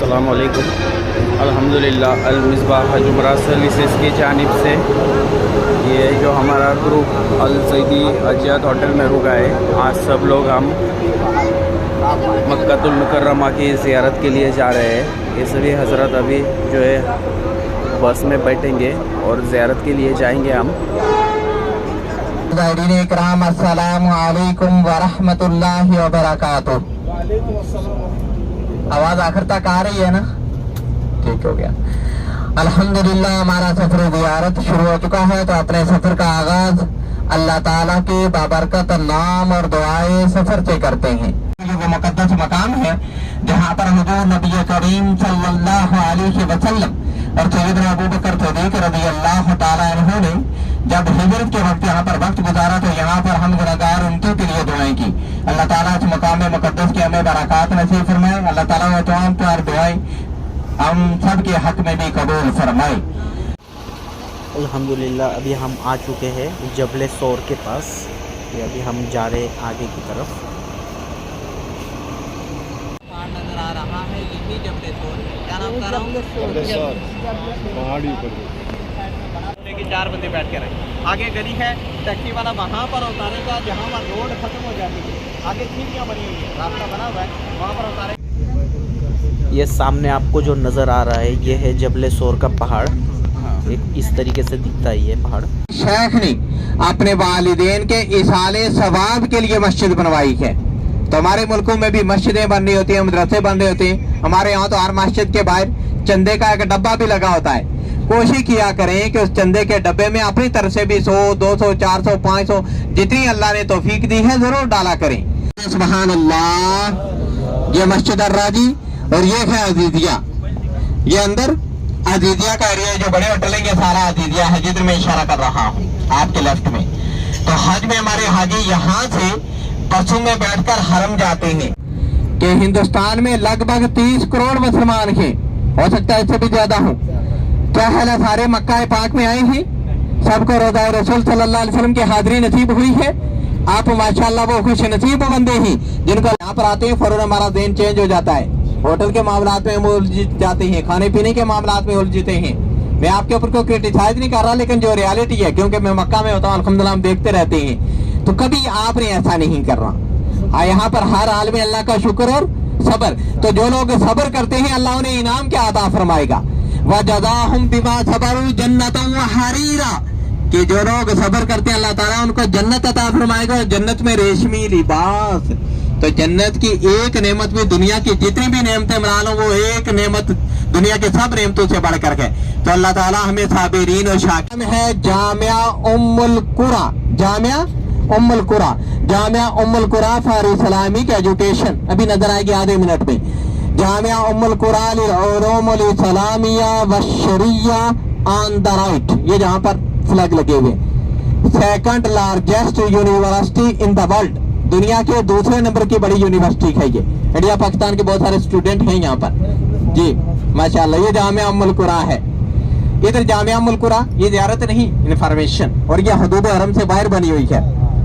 अस्सलाम वालेकुम। अल्हम्दुलिल्लाह अल-मिसबाह जुमरा सर्विसेज की जानिब से ये जो हमारा ग्रुप अल सईदी अजियात होटल में रुका है, आज सब लोग हम मक्कातुल मुकर्रमा की ज़ियारत के लिए जा रहे हैं। ये सभी हज़रत अभी जो है बस में बैठेंगे और ज़ियारत के लिए जाएंगे हम। इकराम अस्सलामु अलैकुम व रहमतुल्लाहि व बरकातुहू। आवाज़ आखिर तक आ रही है ना? ठीक हो गया। अल्हम्दुलिल्लाह हमारा सफर ज़ियारत शुरू हो चुका है। तो अपने सफर का आगाज अल्लाह ताला के बाबरकत नाम और दुआए सफर से करते हैं। ये वो मुकद्दस मकाम है जहाँ पर हुजूर नबी करीम सल्लल्लाहु अलैहि वसल्लम और सैयदना अबू बकर सिद्दीक़ रज़ियल्लाहु ताला अन्हु ने जब हिजरत के वक्त यहाँ पर वक्त गुजारा तो यहाँ पर हम गुनहगार उनके लिए दुआएं की। अल्लाह ताला इस मकाम में मुकद्दस की हमें बरकत नसीब फरमाए। अल्लाह ताला वो तमाम प्यार दुआएं हम सब के हक में भी कबूल फरमाए। अल्हम्दुलिल्लाह अभी हम आ चुके हैं जबल सौर के पास। ये अभी हम जा रहे हैं आगे की तरफ। नजर आ रहा है यही जबल सौर है। क्या नाम का पहाड़ी पर कि 4 बंदे बैठ के रहे। आगे गली है, टैक्सी वाला वहाँ पर उतारेगा जहाँ पर रोड खत्म हो जाती है। आगे सीढ़ियाँ बनी हुई है, रास्ता बना हुआ है, वहाँ पर उतारे। ये सामने आपको जो नज़र आ रहा है ये है जबल सौर का पहाड़। एक इस तरीके से दिखता है ये पहाड़। शेख ने अपने वालिदैन के इसाले सवाब के लिए मस्जिद बनवाई है। तो हमारे मुल्कों में भी मस्जिदें बन रही होती हैं, मदरसे बन रहे होते हैं। हमारे यहाँ तो हर मस्जिद के बाहर चंदे का एक डब्बा भी लगा होता है। कोशिश किया करें कि उस चंदे के डब्बे में अपनी तरफ से भी 100, 200, 400, 500 जितनी अल्लाह ने तौफीक दी है जरूर डाला करें। सुभान अल्लाह। ये मस्जिद अर्राजी और ये है अजीजिया। ये अंदर अजीजिया का एरिया जो बड़े होटल है, ये सारा अजीजिया है जिधर मैं इशारा कर रहा हूँ आपके लेफ्ट में। तो हज में हमारे हाजी यहाँ से बसों में बैठकर हरम जाते हैं कि हिंदुस्तान में लगभग 30 करोड़ मुसलमान हैं, हो सकता है इससे भी ज्यादा हो। क्या हाल है? सारे मक्का पाक में आए हैं, सबको रोज़ा रसूल सल्लल्लाहु अलैहि वसल्लम की हाजिरी नसीब हुई है। आप माशाअल्लाह वो खुश नसीब बंदे हैं जिनको यहाँ पर आते हैं फौरन हमारा ज़हन चेंज हो जाता है। होटल के मामलात में हम उलझ जाते हैं, खाने पीने के मामलात में उलझते हैं। मैं आपके ऊपर कोई क्रिटिसाइज नहीं कर रहा, लेकिन जो रियलिटी है, क्योंकि मैं मक्का में होता हूँ अल्हम्दुलिल्लाह हम देखते रहते हैं, तो कभी आपने ऐसा नहीं कर रहा। यहाँ पर हर हाल में अल्लाह का शुक्र और सब्र। तो जो लोग सब्र करते हैं अल्लाह उन्हें इनाम क्या अता फरमाएगा। वजज़ाहुम बिमा सबरू जन्नतन व हरीरा, कि जो लोग सब्र करते हैं अल्लाह ताला उनको जन्नत अता फरमाएगा और जन्नत में रेशमी लिबास। तो जन्नत की एक नेमत में दुनिया की जितनी भी नेमतें बना लो वो एक नेमत दुनिया के सब नेमतों से बढ़कर के। तो अल्लाह ताला हमें साबिरीन और शाकिर है। जामिया उम्मुल कुरा, जामिया उम्मुल कुरा, जामिया उम्मुल कुरा फॉर इस्लामिक एजुकेशन। अभी नजर आएगी आधे मिनट में। जामिया उम्मुल कुरा लिल-उलूमुल इस्लामिया व शरिया ऑन द राइट, ये जहाँ पर फ्लैग लगे हुए। Second largest university in the world, दुनिया के दूसरे नंबर की बड़ी यूनिवर्सिटी है ये। इंडिया पाकिस्तान के बहुत सारे स्टूडेंट हैं यहाँ पर जी माशाल्लाह। ये जामिया उम्मुल कुरा है। इधर जामिया उम्मुल कुरा ये ज़ियारत नहीं, इंफॉर्मेशन। और ये हदूद हरम से बाहर बनी हुई है।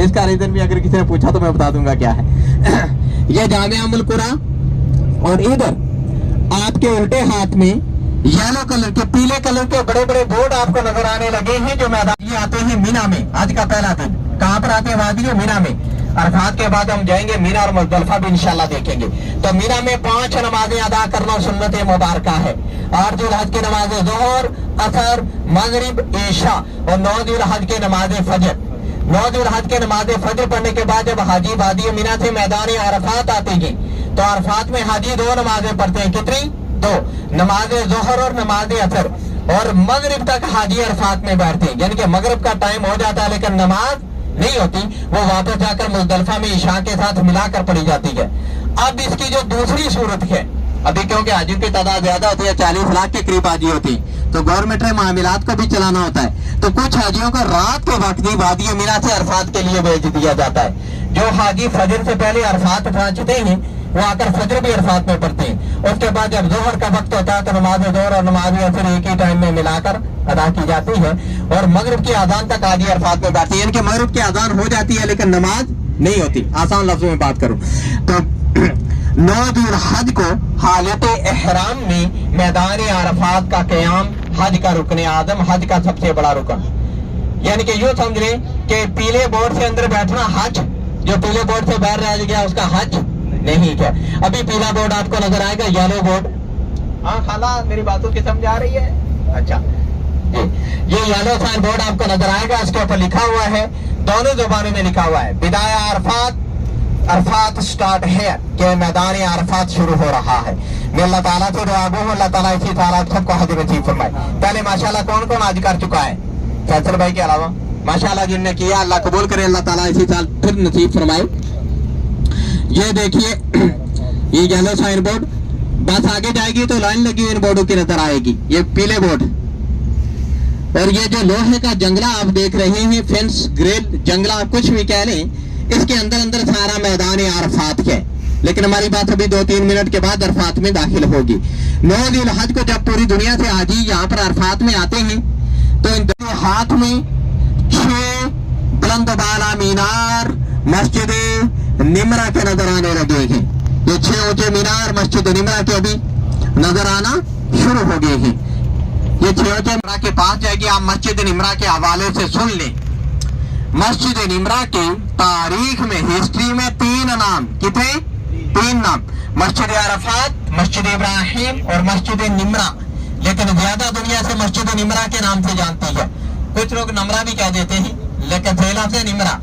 इसका रीजन भी अगर किसी ने पूछा तो मैं बता दूंगा क्या है। ये जामिया उम्मुल कुरा। और इधर आपके उल्टे हाथ में येलो कलर के, पीले कलर के बड़े बड़े बोर्ड आपको नजर आने लगे हैं जो मैदान आते हैं मीना में। आज का पहला दिन कहाँ पर आते हैं? वादी मीना में। अरफात के बाद हम जाएंगे मीना और मुज़दलिफा भी इंशाल्लाह देखेंगे। तो मीना में 5 नमाजें अदा करना सुन्नत मुबारका है। 8 ज़ुल्हज की नमाजें ज़ोहर, असर, मगरिब, ईशा और 9 ज़ुल्हज की नमाजें फजर। 9 ज़ुल्हज के नमाजें फजर पढ़ने के बाद जब हाजी वादी मीना से मैदान अरफात आते हैं तो अरफात में हाजी 2 नमाजें पढ़ते हैं। कितनी? 2 नमाजें ज़ोहर और नमाज असर। और मगरिब तक हाजी अरफात में बैठते हैं, यानी कि मगरिब का टाइम हो जाता है लेकिन नमाज नहीं होती, वो वापस जाकर मुज़दलिफा में इशा के साथ मिलाकर पढ़ी जाती है। अब इसकी जो दूसरी सूरत है, अभी क्योंकि हाजियों की तादाद ज्यादा होती है, 40 लाख के करीब हाजी होती है, तो गवर्नमेंट ने मामलात को भी चलाना होता है। तो कुछ हाजियों को रात के वक्त ही वादी मीना से अरफात के लिए भेज दिया जाता है। जो हाजी फजर से पहले अरफात पहुंचते हैं वो आकर फजर भी अरफात में पढ़ते हैं। उसके बाद जब जोहर का वक्त होता है तो नमाज जोहर और नमाज असर एक ही टाइम में मिलाकर अदा की जाती है। और मगरिब की अजान तक हाजी अरफात में बैठती है, यानी कि मगरिब की अजान हो जाती है लेकिन नमाज नहीं होती। आसान लफ्जों में बात करूं तो 9 जुल हज को हालत एहराम में मैदान अरफात का क़याम हज का रुकन आज़म, हज का सबसे बड़ा रुकन। यानी कि यूँ समझ लें कि पीले बोर्ड से अंदर बैठना हज, जो पीले बोर्ड से बाहर रह गया उसका हज नहीं है। अभी पीला बोर्ड आपको नजर आएगा, येलो बोर्ड। हाँ खाला, मेरी बातों की समझ आ रही है? अच्छा जी, ये येलो साइन बोर्ड आपको नजर आएगा, इसके ऊपर लिखा हुआ है, दोनों जुबानों में लिखा हुआ है, बिदाया अरफात, अरफात स्टार्ट है, कि मैदान अरफात शुरू हो रहा है। मैं अल्लाह ताला से दुआ गो हूं, अल्लाह ताला इसी तरह सबको हज नसीब फरमाए। पहले माशाल्लाह कौन कौन हज कर चुका है? फैसल भाई के अलावा माशाल्लाह जिनने किया, अल्लाह कबूल करे, अल्लाह ताला इसी साल फिर नसीब फरमाए। ये देखिए ये येलो साइन बोर्ड, बस आगे जाएगी तो लाइन लगी हुई इन बोर्डों की नजर आएगी, ये पीले बोर्ड। और ये जो लोहे का जंगला आप देख रहे हैं, फेंस ग्रिल जंगला आप कुछ भी कह लें, इसके अंदर अंदर सारा मैदान अरफात है। लेकिन हमारी बात अभी 2-3 मिनट के बाद अरफात में दाखिल होगी। 9 जुल हज को जब पूरी दुनिया से हाजी यहाँ पर अरफात में आते हैं तो इन हाथ में 6 बुलंद बाला मीनार मस्जिद निमरा के नजर आने लगे हैं। ये 6 ऊंचे मीनार मस्जिद निमरा के अभी नजर आना शुरू हो गए हैं। ये 6 ऊंचे निमरा के पास जाएगी, आप मस्जिद निमरा के हवाले से सुन लें। मस्जिद निमरा के तारीख में, हिस्ट्री में 3 नाम, कितने? 3 नाम, मस्जिद अरफात, मस्जिद इब्राहिम और मस्जिद निमरा। लेकिन ज्यादा दुनिया से मस्जिद निमरा के नाम से जानती है, कुछ लोग नमरा भी कह देते हैं, लेकिन थैला से निमरा।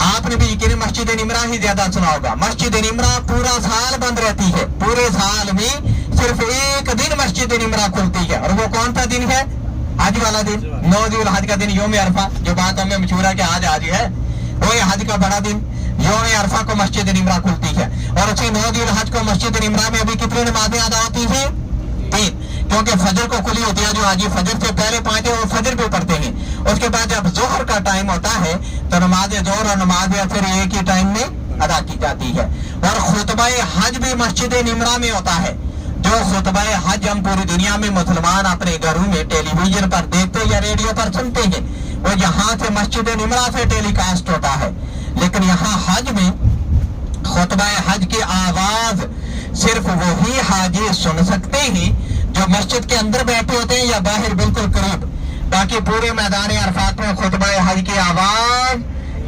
आपने भी यकीन मस्जिद निमरा ही ज्यादा सुना होगा। मस्जिद निमरा पूरा साल बंद रहती है, पूरे साल में सिर्फ एक दिन मस्जिद निमरा खुलती है, और वो कौन सा दिन है? हज वाला दिन, 9 जुल हज का दिन, योम अरफा, जो बात हमें मशहूर है कि आज आज है, वो हज का बड़ा दिन योम अरफा को मस्जिद निमरा खुलती है। और उसी 9 जुल हज को मस्जिद निमरा में अभी कितनी नमाजें अदा होती हैं? 3, क्योंकि फजर को खुली होती है, जो हाजी फजर से पहले 5 है वो फजर भी पढ़ते हैं। उसके बाद जब जोहर का टाइम होता है तो नमाज जोहर और नमाज असर एक ही टाइम में अदा की जाती है। और खुतबा हज भी मस्जिद निमरा में होता है। जो खुतबा हज हम पूरी दुनिया में मुसलमान अपने घरों में टेलीविजन पर देखते या रेडियो पर सुनते हैं, वो यहाँ से मस्जिद निमरा से टेलीकास्ट होता है। लेकिन यहाँ हज में खुतबा हज की आवाज सिर्फ वही हाजी सुन सकते हैं जो मस्जिद के अंदर बैठे होते हैं या बाहर बिल्कुल करीब। बाकी पूरे मैदान अरफात में खुतबा हज की आवाज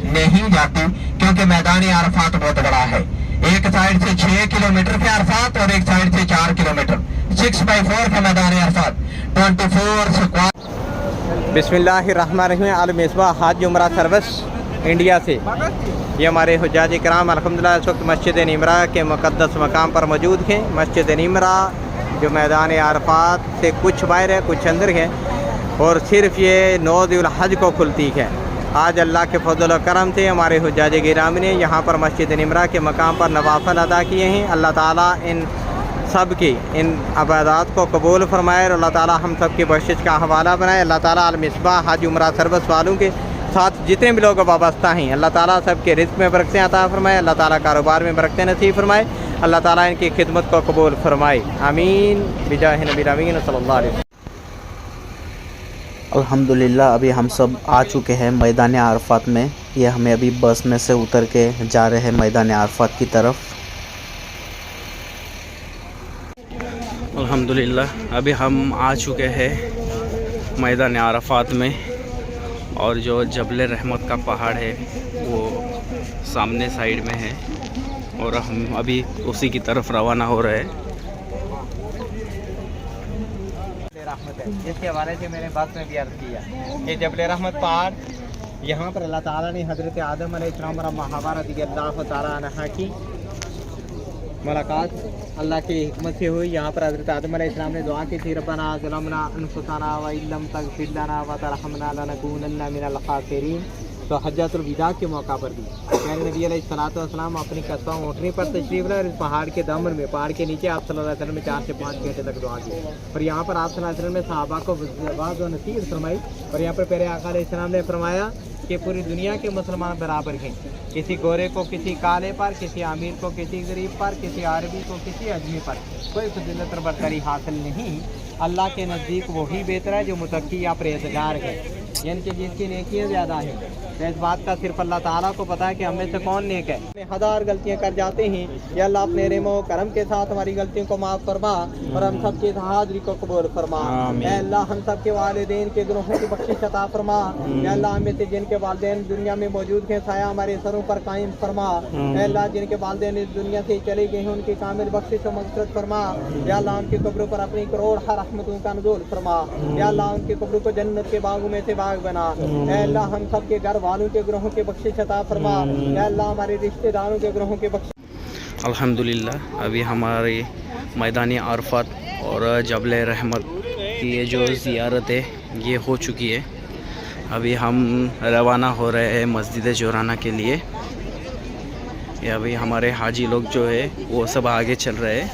नहीं जाती, क्योंकि मैदान अरफात बहुत बड़ा है। एक साइड से 6 किलोमीटर के अरफात और एक साइड से 4 किलोमीटर, 6x4 का मैदान अरफात, 24 स्क्वायर। बिस्मिल्लाहिर्रहमानिर्रहीम। अल मिसबाह हज उमरा सर्विस इंडिया से ये हमारे हुज्जाज इकराम अल्हम्दुलिल्लाह इस वक्त मस्जिद निमरा के मुक़द्दस मकाम पर मौजूद हैं। मस्जिद निमरा जो मैदान अरफात से कुछ बाहर है, कुछ अंदर है, और सिर्फ ये 9 जुल हज को खुलती है। आज अल्लाह के फजल और करम से हमारे हुज्जाज गिरामी ने यहाँ पर मस्जिद निमरा के मकाम पर नवाफिल अदा किए हैं। अल्लाह ताला इन सब की इन इबादत को कबूल फरमाए और अल्लाह ताला हम सब की बख्शिश का हवाला बनाए। अल्लाह ताला अल मिसबाह हज उमरा सर्विस वालों के साथ जितने भी लोग वाबस्ता हैं, अल्लाह ताला सब के रिज़्क़ में बरकतें अता फरमाए, अल्लाह ताला कारोबार में बरकतें नसीब फरमाए, अल्लाह ताला इनकी खिदमत को कबूल फरमाए। आमीन बिजाह नबी अमीन सल्लल्लाहु अलैहि वसल्लम। अल्हम्दुलिल्लाह अभी हम सब आ चुके हैं मैदान अरफात में। ये हमें अभी बस में से उतर के जा रहे हैं मैदान अरफात की तरफ। अल्हम्दुलिल्लाह अभी हम आ चुके हैं मैदान अरफात में, और जो जबल रहमत का पहाड़ है वो सामने साइड में है, और हम अभी उसी की तरफ रवाना हो रहे हैं। जिसके हवाले से मैंने बात में भी अर्ज किया, ये जबल रहमत पहाड़, यहाँ पर अल्लाह ताला ने हज़रत आदम अलैहिस्सलाम और हव्वा रज़ियल्लाहु ताला अन्हा की मुलाकात अल्लाह की हिकमत से हुई। यहाँ पर हज़रत आदम अलैहिस्सलाम ने दुआ की थी, रब्बना ज़लमना अनफुसना व इल्लम तग़फिर लना व तरहमना लनकूनन्ना मिनल ख़ासिरीन। तो हज्जतुल विदा के मौका पर भी प्यारे नबी अलैहिस्सलातु वस्सलाम अपनी कस्बा ऊँटनी पर तशरीफ़ लाए और इस पहाड़ के दामन में, पहाड़ के नीचे आप सल्लल्लाहु अलैहि वसल्लम ने 4 से 5 घंटे तक दुआ की। और यहाँ पर आप सल्लल्लाहु अलैहि वसल्लम ने सहाबा को वाज़ व नसीहत फरमाई। और यहाँ पर प्यारे आका अलैहिस्सलाम ने फरमाया कि पूरी दुनिया के मुसलमान बराबर हैं, किसी गोरे को किसी काले पर, किसी अमीर को किसी गरीब पर, किसी अरबी को किसी अजमी पर कोई फजीलत और बरतरी हासिल नहीं। अल्लाह के नज़दीक वही बेहतर है जो मुतकी या परहेज़गार है। यानी कि जिसकी नेकियां ज़्यादा हैं। तो इस बात का सिर्फ अल्लाह ताला को पता है कि हम में से कौन नेक है। हम हजार गलतियां कर जाते हैं, या अल्लाह अपने रहम और करम के साथ हमारी गलतियों को माफ़ फरमा और हम सब की हाज़िरी को कबूल फरमा। या अल्लाह हम सब के वालिदैन के गुनाहों की बख्शिश अता फरमा। या अल्लाह हमें से जिनके वालिदैन दुनिया में मौजूद हैं साया हमारे सरों पर कायम फरमा। या अल्लाह जिनके वालिदैन इस दुनिया से चले गए हैं उनकी कामिल बख्शिश और मग़फ़िरत फरमा। या अल्लाह उनकी कब्रों पर अपनी करोड़ रहमतों का नुज़ूल फरमा। या अल्लाह उनकी कब्रों को जन्नत के बागों में से बाग बना। या अल्लाह हम सब के घर वालों के गुनाहों की बख्शिश अता फरमा। या अल्लाह हमारे रिश्तेदारों के गुनाहों की बख्शिश। अल्हम्दुलिल्लाह अभी हमारी मैदान अरफात और जबल रहमत की ये जो ज़ियारत है ये हो चुकी है। अभी हम रवाना हो रहे हैं मस्जिद जोराना के लिए। ये अभी हमारे हाजी लोग जो है वो सब आगे चल रहे हैं।